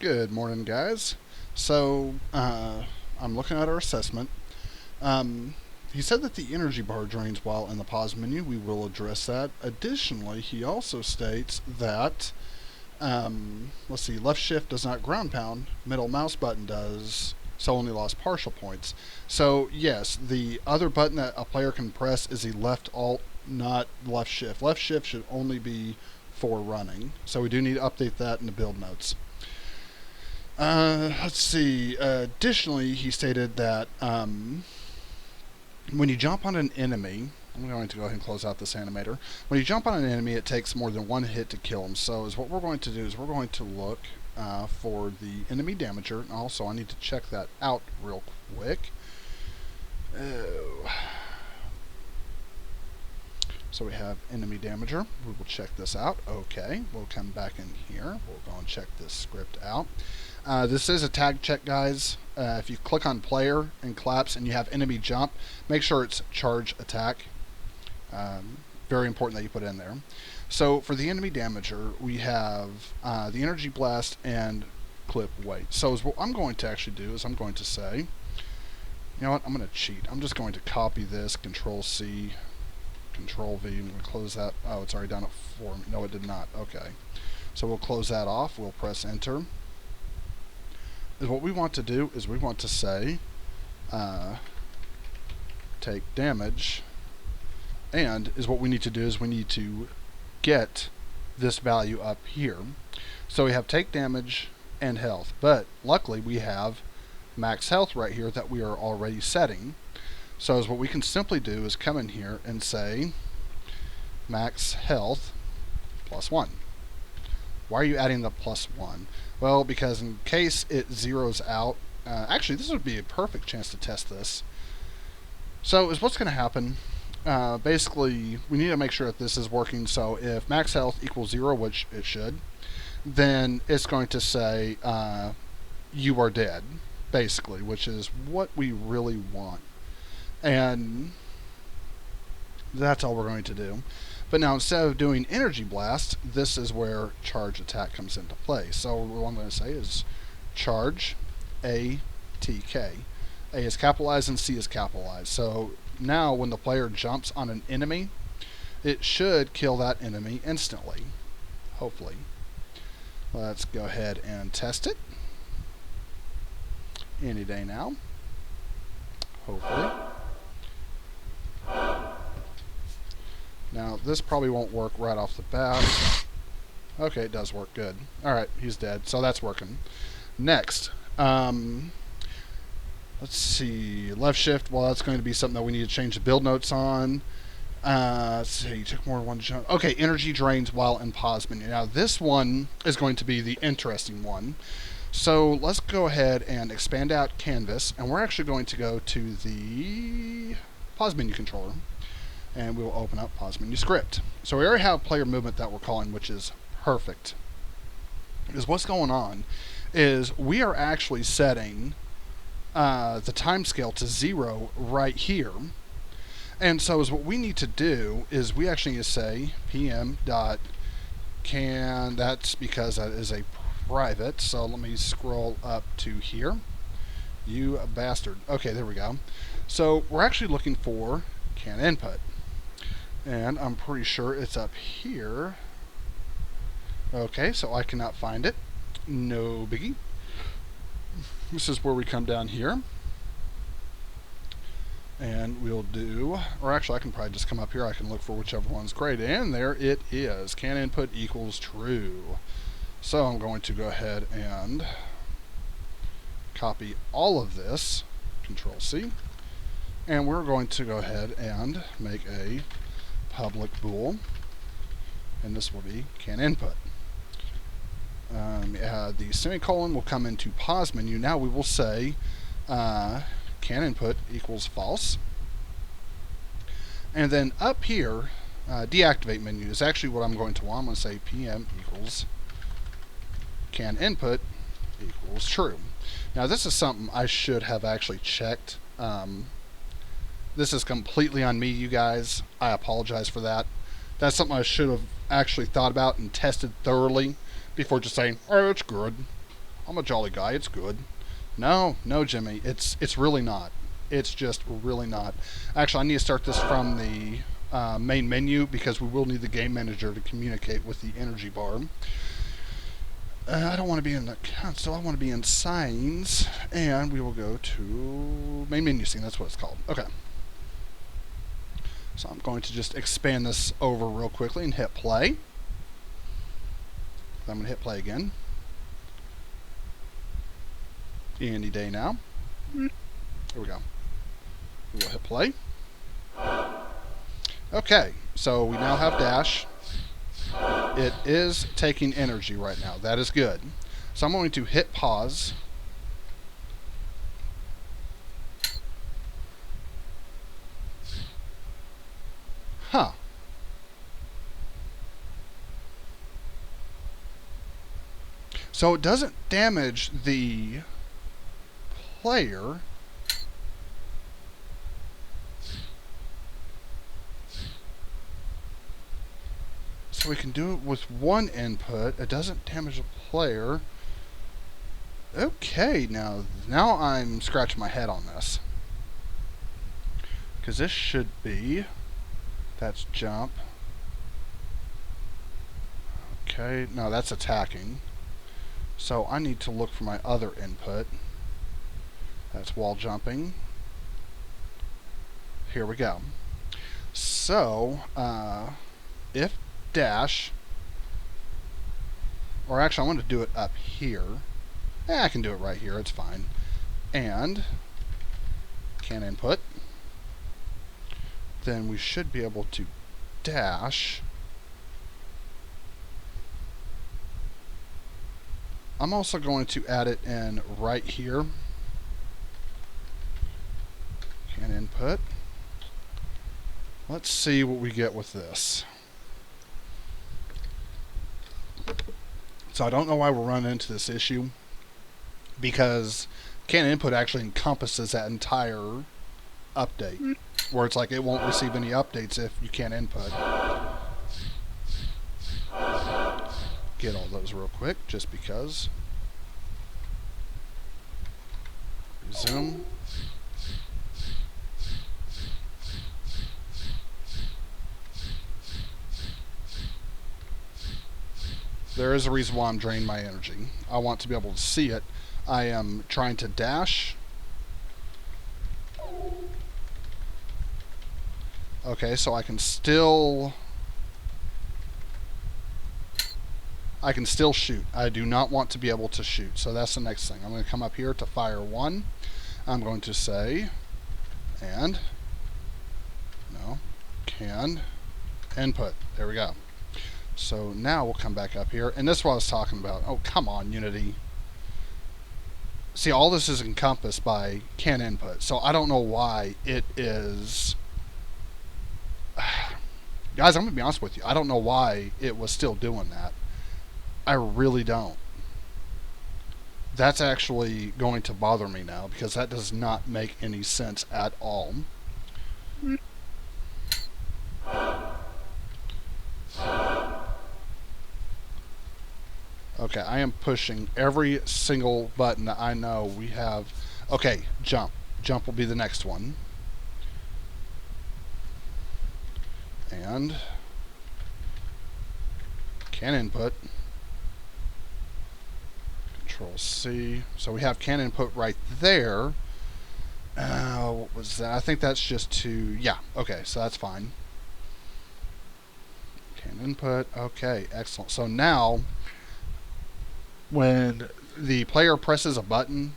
Good morning, guys. So, I'm looking at our assessment. He said that the energy bar drains while in the pause menu. We will address that. Additionally, he also states that, let's see, left shift does not ground pound, middle mouse button does, so only lost partial points. So, yes, the other button that a player can press is the left alt, not left shift. Left shift should only be for running. So we do need to update that in the build notes. Let's see. Additionally, he stated that when you jump on an enemy, I'm going to go ahead and close out this animator. When you jump on an enemy, it takes more than one hit to kill him. So what we're going to do is we're going to look for the enemy damager. And also, I need to check that out real quick. So we have enemy damager. We will check this out. Okay, we'll come back in here. We'll go and check this script out. This is a tag check, guys. If you click on player and collapse and you have enemy jump, make sure it's charge attack. Very important that you put in there. So for the enemy damager, we have the energy blast and clip weight. So what I'm going to actually do is I'm going to say, you know what, I'm going to cheat. I'm just going to copy this, Control C, Control V. I'm going to close that. Oh, it's already done it for me. No, it did not. Okay. So we'll close that off. We'll press enter. What we want to do is we want to say take damage, and what we need to do is we need to get this value up here. So we have take damage and health, but luckily we have max health right here that we are already setting. So what we can simply do is come in here and say max health +1. Why are you adding the +1? Well, because in case it zeroes out, actually this would be a perfect chance to test this. So what's going to happen, basically we need to make sure that this is working. So if max health equals 0, which it should, then it's going to say you are dead, basically, which is what we really want. And that's all we're going to do. But now instead of doing energy blast, this is where charge attack comes into play. So what I'm going to say is charge ATK. A is capitalized and C is capitalized. So now when the player jumps on an enemy, it should kill that enemy instantly. Hopefully. Let's go ahead and test it. Any day now. Hopefully. Now, this probably won't work right off the bat. Okay, it does work. Good. Alright, he's dead. So that's working. Next. Let's see. Left shift. Well, that's going to be something that we need to change the build notes on. Let's see. You took more than one jump. Okay, energy drains while in pause menu. Now, this one is going to be the interesting one. So let's go ahead and expand out canvas. And we're actually going to go to the pause menu controller. And we will open up pause menu script. So we already have player movement that we're calling, which is perfect. Because what's going on is we are actually setting the time scale to 0 right here. And so what we need to do is we actually need to say pm.can, that's because that is a private. So let me scroll up to here. You bastard. Okay, there we go. So we're actually looking for CanInput. And I'm pretty sure it's up here. Okay, so I cannot find it. No biggie. This is where we come down here. And we'll do, or actually I can probably just come up here. I can look for whichever one's great. And there it is. CanInput equals true. So I'm going to go ahead and copy all of this. Control C. And we're going to go ahead and make a public bool, and this will be CanInput. The semicolon will come into pause menu. Now we will say CanInput equals false, and then up here deactivate menu is actually what I'm going to want. I'm going to say PM equals CanInput equals true. Now this is something I should have actually checked. This is completely on me, you guys. I apologize for that. That's something I should have actually thought about and tested thoroughly before just saying, oh, it's good. I'm a jolly guy. It's good. No, no, Jimmy. It's really not. It's just really not. Actually, I need to start this from the main menu because we will need the game manager to communicate with the energy bar. I don't want to be in the console. I want to be in signs, and we will go to main menu scene. That's what it's called. Okay. So I'm going to just expand this over real quickly and hit play. I'm going to hit play again. Any day now. Here we go. We will hit play. Okay, so we now have dash. It is taking energy right now. That is good. So I'm going to hit pause. Huh. So it doesn't damage the player. So we can do it with one input. It doesn't damage the player. Okay, now I'm scratching my head on this. Because this should be... That's jump. Okay, no, that's attacking. So I need to look for my other input. That's wall jumping. Here we go. So, if dash, or actually I want to do it up here. I can do it right here, it's fine. And CanInput. Then we should be able to dash. I'm also going to add it in right here. CanInput. Let's see what we get with this. So I don't know why we're running into this issue, because CanInput actually encompasses that entire update, where it's like it won't receive any updates if you can't input. Get all those real quick, just because. Resume. There is a reason why I'm draining my energy. I want to be able to see it. I am trying to dash. Okay, so I can still shoot. I do not want to be able to shoot. So that's the next thing. I'm going to come up here to fire 1. I'm going to say, and, no, can, input. There we go. So now we'll come back up here, and this is what I was talking about. Oh, come on, Unity. See, all this is encompassed by CanInput, so I don't know why it is... Guys, I'm going to be honest with you. I don't know why it was still doing that. I really don't. That's actually going to bother me now, because that does not make any sense at all. Okay, I am pushing every single button that I know we have. Okay, jump. Jump will be the next one. And CanInput. Control C. So we have CanInput right there. What was that? I think that's just to... Yeah, okay, so that's fine. CanInput. Okay, excellent. So now, when the player presses a button,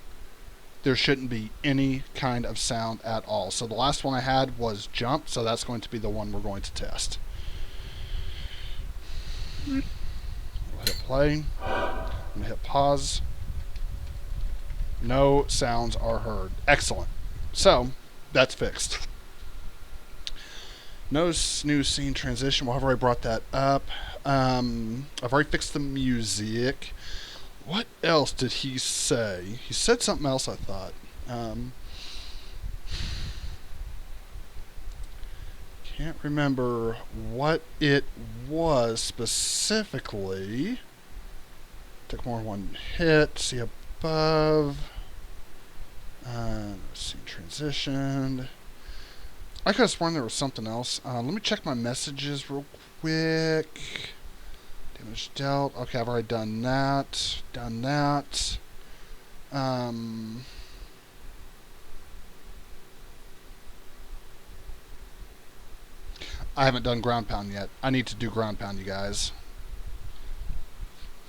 there shouldn't be any kind of sound at all. So the last one I had was jump, so that's going to be the one we're going to test. We'll hit play. I'm going to hit pause. No sounds are heard. Excellent. So, that's fixed. No new scene transition. Well, I've already brought that up. I've already fixed the music. What else did he say? He said something else, I thought. Can't remember what it was specifically. Took more than one hit. See above. Let's see, transitioned. I could have sworn there was something else. Let me check my messages real quick. Damage dealt. Okay, I've already done that. Done that. I haven't done ground pound yet. I need to do ground pound, you guys.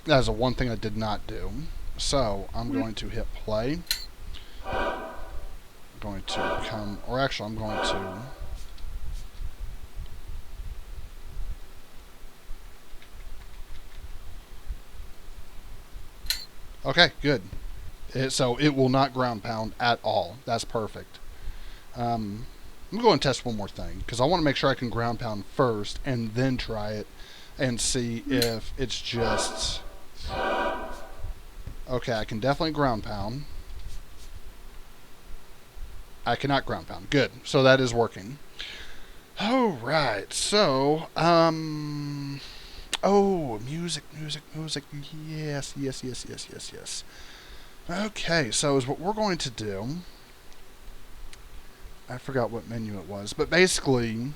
That is the one thing I did not do. So I'm going to hit play. I'm going to come, or actually I'm going to okay, good. So it will not ground pound at all. That's perfect. I'm going to test one more thing because I want to make sure I can ground pound first and then try it and see if it's just okay. I can definitely ground pound. I cannot ground pound. Good. So that is working. All right. So oh, music. Yes. Okay, so is what we're going to do. I forgot what menu it was, but basically,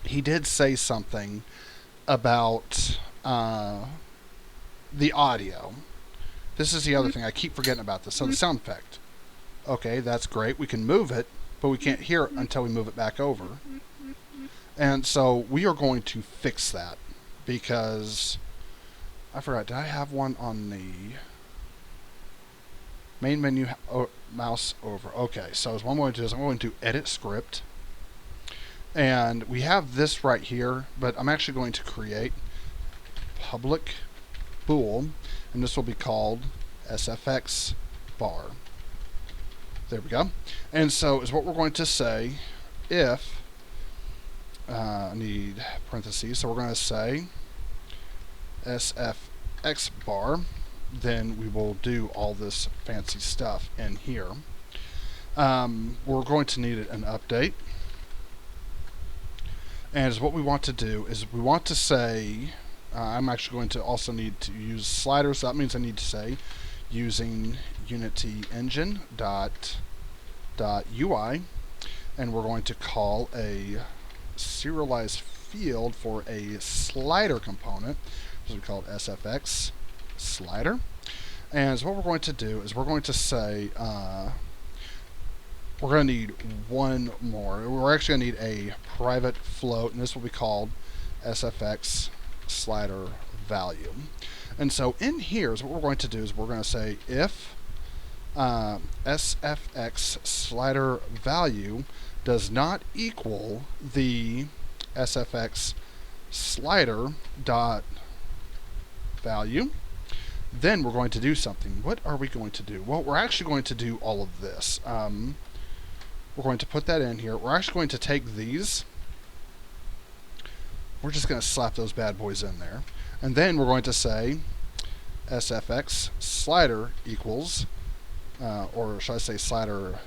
he did say something about the audio. This is the other thing. I keep forgetting about this. So the sound effect. Okay, that's great. We can move it, but we can't hear it until we move it back over. And so we are going to fix that because I forgot. Did I have one on the main menu? Mouse over. Okay, so what I'm going to do is I'm going to edit script. And we have this right here, but I'm actually going to create public bool, and this will be called SFX bar. There we go. And so is what we're going to say if I need parentheses, so we're going to say SFX bar. Then we will do all this fancy stuff in here. We're going to need an update. And what we want to do is we want to say, I'm actually going to also need to use sliders. So that means I need to say using Unity Engine .ui, and we're going to call a serialized field for a slider component, which we call SFX Slider. And so what we're going to do is we're going to say we're going to need one more. We're actually going to need a private float, and this will be called SFX Slider value. And so in here is what we're going to do is we're going to say if SFX Slider value does not equal the SFX Slider dot value, then we're going to do something. What are we going to do? Well, we're actually going to do all of this. We're going to put that in here. We're actually going to take these. We're just going to slap those bad boys in there. And then we're going to say SFX Slider equals, or should I say slider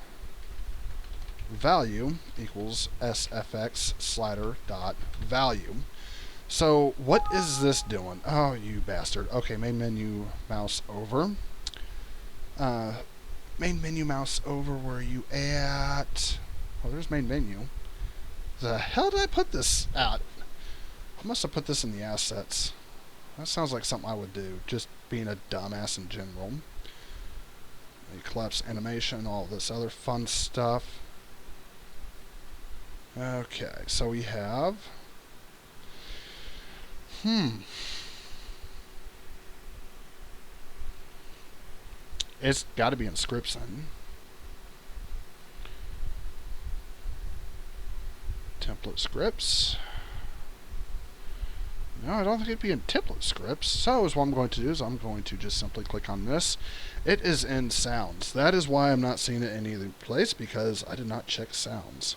value equals SFX Slider dot value. So what is this doing? Oh, you bastard. Okay, main menu mouse over. Main menu mouse over, where are you at? Well, there's main menu. The hell did I put this at? I must have put this in the assets. That sounds like something I would do, just being a dumbass in general. Collapse animation, all this other fun stuff. Okay, so we have it's got to be in scripts then. Template scripts. No, I don't think it'd be in template scripts. So what I'm going to do is I'm going to just simply click on this. It is in sounds. That is why I'm not seeing it any other place, because I did not check sounds.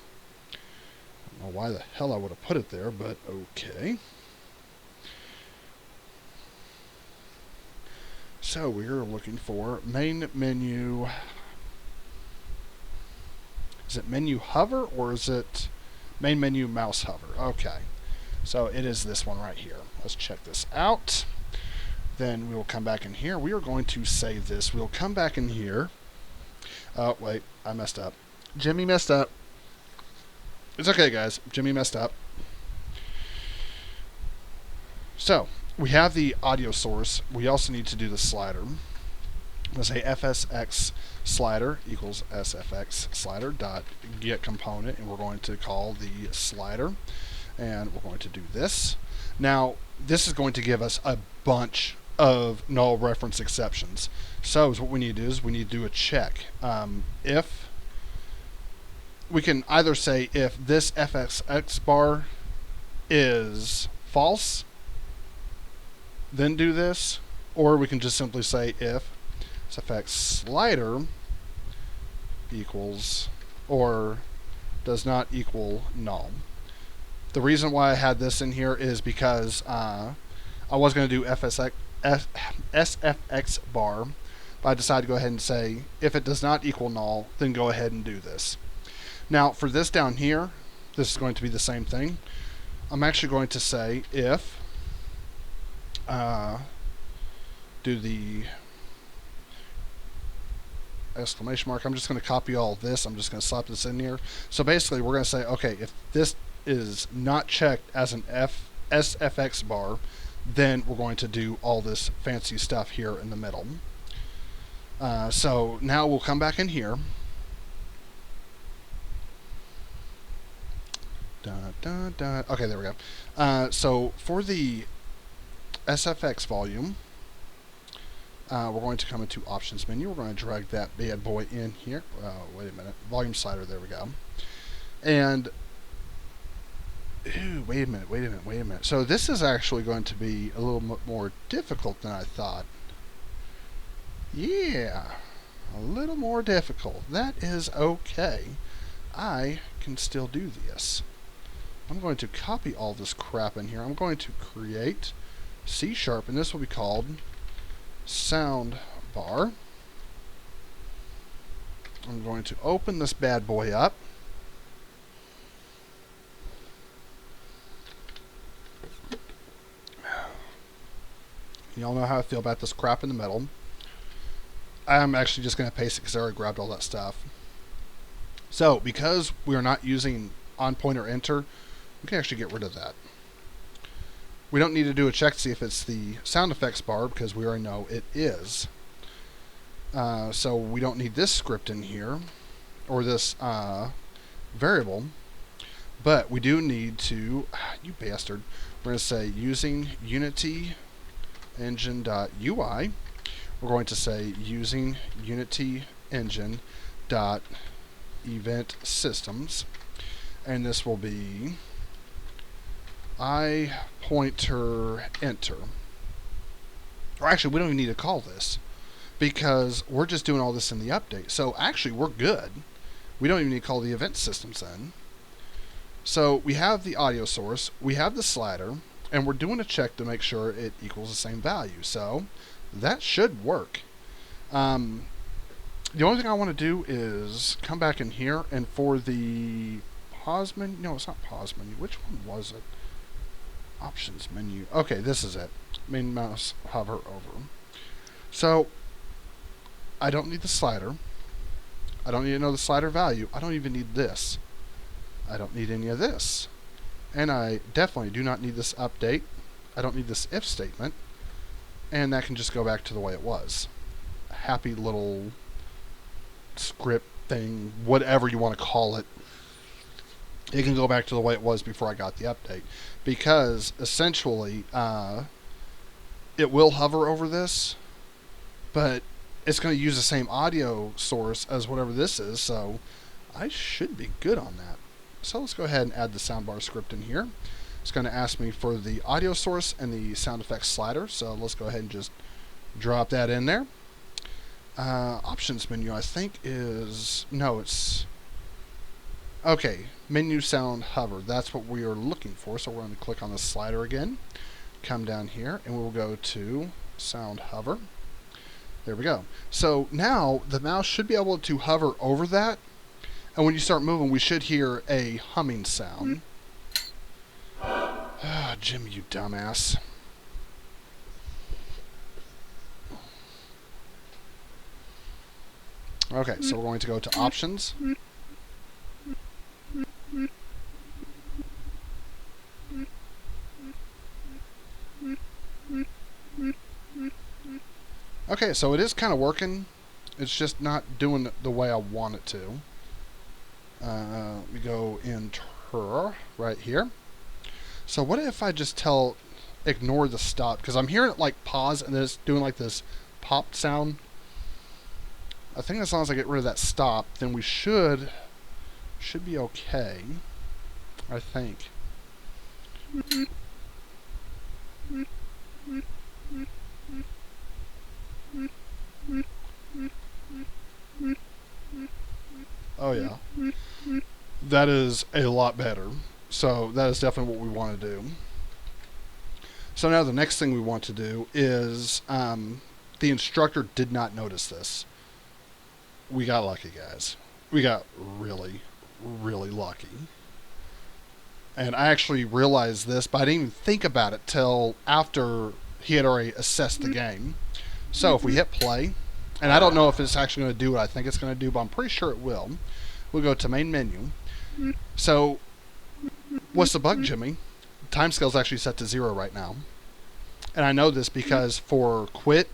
I don't know why the hell I would have put it there, but okay. So we're looking for main menu. Is it menu hover or is it main menu mouse hover? Okay. So it is this one right here. Let's check this out. Then we will come back in here. We are going to save this. We'll come back in here. Oh, wait, I messed up. Jimmy messed up. It's okay, guys. Jimmy messed up. So, we have the audio source. We also need to do the slider. Let's say FSX Slider equals SFX Slider dot get component, and we're going to call the slider, and we're going to do this. Now, this is going to give us a bunch of null reference exceptions. So what we need to do is we need to do a check. If we can either say if this FSX bar is false, then do this, or we can just simply say if SFX Slider equals or does not equal null. The reason why I had this in here is because I was going to do SFX bar, but I decided to go ahead and say if it does not equal null, then go ahead and do this. Now for this down here, this is going to be the same thing. I'm actually going to say if do the exclamation mark. I'm just going to copy all this. I'm just going to slap this in here. So basically we're going to say, okay, if this is not checked as an SFX bar, then we're going to do all this fancy stuff here in the middle. So now we'll come back in here. Okay, there we go. So for the SFX volume, we're going to come into options menu. We're going to drag that bad boy in here. Wait a minute. Volume slider. There we go. And wait a minute. So this is actually going to be a little bit more difficult than I thought. Yeah, a little more difficult. That is okay. I can still do this. I'm going to copy all this crap in here. I'm going to create C#, and this will be called sound bar. I'm going to open this bad boy up. Y'all know how I feel about this crap in the middle. I'm actually just going to paste it because I already grabbed all that stuff. So, because we are not using on pointer enter, we can actually get rid of that. We don't need to do a check to see if it's the sound effects bar because we already know it is. So we don't need this script in here or this variable, but we do need to, you bastard, we're going to say using Unity engine.ui. We're going to say using Unity engine.event systems, and this will be I pointer enter. Or actually, we don't even need to call this because we're just doing all this in the update. So actually, we're good. We don't even need to call the event systems then. So we have the audio source, we have the slider, and we're doing a check to make sure it equals the same value. So that should work. The only thing I want to do is come back in here, and for the pause menu, no, it's not pause menu. Which one was it? Options menu. Okay, this is it. Main mouse hover over. So I don't need the slider. I don't need to know the slider value. I don't even need this. I don't need any of this. And I definitely do not need this update. I don't need this if statement. And that can just go back to the way it was. A happy little script thing, whatever you want to call it. It can go back to the way it was before I got the update. Because essentially, it will hover over this, but it's going to use the same audio source as whatever this is, so I should be good on that. So let's go ahead and add the soundbar script in here. It's going to ask me for the audio source and the sound effects slider, so let's go ahead and just drop that in there. Options menu, I think is, no, it's, okay, menu sound hover. That's what we are looking for, so we're going to click on the slider again, come down here, and we'll go to sound hover. There we go. So now the mouse should be able to hover over that, and when you start moving, we should hear a humming sound. Ah, Jimmy, you dumbass. Okay, so we're going to go to options. Okay, so it is kind of working. It's just not doing it the way I want it to. We go enter right here. So what if I just ignore the stop? Because I'm hearing it like pause and then it's doing like this pop sound. I think as long as I get rid of that stop, then we should be okay. I think. Oh yeah. That is a lot better. So that is definitely what we want to do. So now the next thing we want to do is the instructor did not notice this. We got lucky, guys. We got really, really lucky. And I actually realized this, but I didn't even think about it till after he had already assessed the game. So if we hit play, and I don't know if it's actually going to do what I think it's going to do, but I'm pretty sure it will. We'll go to main menu. So what's the bug, Jimmy? Timescale is actually set to 0 right now. And I know this because for quit,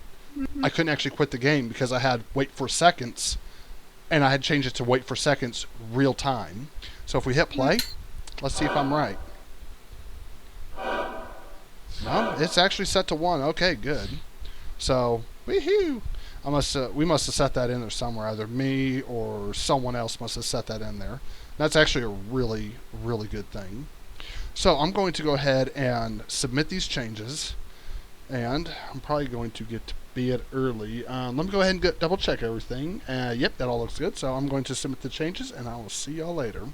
I couldn't actually quit the game because I had wait for seconds, and I had changed it to wait for seconds real time. So if we hit play, let's see if I'm right. No, it's actually set to 1. Okay, good. So, woohoo! We must have set that in there somewhere. Either me or someone else must have set that in there. That's actually a really, really good thing. So I'm going to go ahead and submit these changes. And I'm probably going to get to bed early. Let me go ahead and double check everything. Yep, that all looks good. So I'm going to submit the changes, and I will see y'all later.